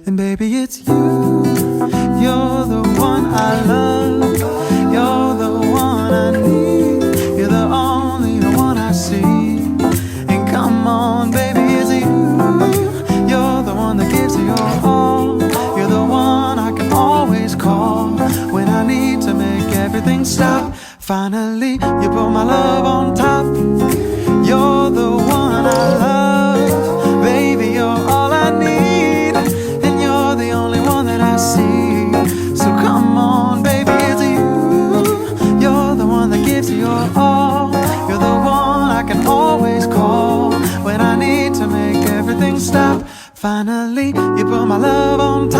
And baby, it's you. You're the one I love. You're the one I need. You're the only one I see. And come on, baby, it's you. You're the one that gives it your all. You're the one I can always call when I need to make everything stop. Finally, you put my love on top. You're the one I love. Baby, you're all I need. And you're the only one that I see. So come on, baby, it's you. You're the one that gives you your all. You're the one I can always call when I need to make everything stop. Finally, you put my love on top.